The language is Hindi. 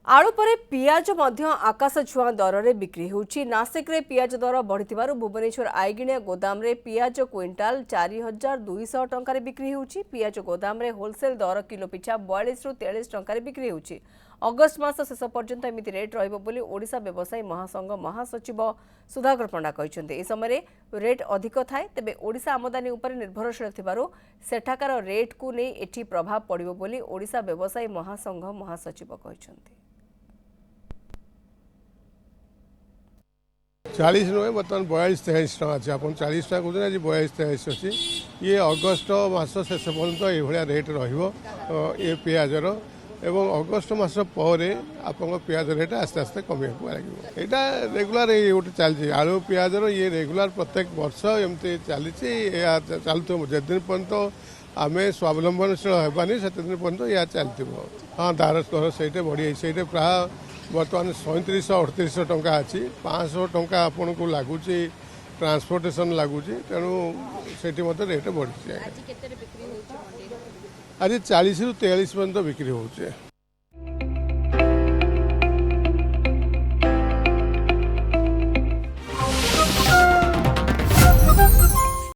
आलू पर पियाज आकाश छुआ दर में बिक्री होउछि। नासिक रे पियाज दर बढ़िथिबारु भुवनेश्वर आईगिणिया गोदाम रे पियाज क्विंटाल 4200 टंका बिक्री होउछि। पियाज गोदाम रे होलसेल दर किलो पिछा 42 रु 43 टंका बिक्री होउछि। अगस्त मास शेष पर्यंत एमिति रेट रहिबो बोली ओडिशा व्यवसायी महासंघ महासचिव सुधाकर पंडा कहिसंते। ए समय रेट अधिक थाए तेबे ओडिशा आमदानी उपर निर्भरशील थिबारु सेठाकार रेट को नै एठी प्रभाव पड़िबो बोली ओडिशा व्यवसायी महासंघ महासचिव कहिसंते। 40 नुहे बर्तमान 42-43 टाँग अच्छे आप 40 टाँग कहते आज 42-43 अच्छी ये अगस्ट मस शेष पर्यंत ये रेट रे पियाजर एवं अगस्ट मस पर आप पियाज रेट आस्ते आस्ते कमी लगे। यहाँ रेगुलर ये गोटे चलती आलू पियाजर ये रेगुलर प्रत्येक वर्ष एमती चली चलु जिन पर्यंत आम स्वावलम्बनशील होबानी से दिन पर्यंत यह चलती। हाँ दार स्तर से बढ़ी से प्राय बर्तमान 3700-3800 टंका अच्छी 500 टंका आपन को लगुच ट्रांसपोर्टेशन लगुच तेणु से रेट बढ़ी आज 40 रु 43 पर्यंत बिक्री हो।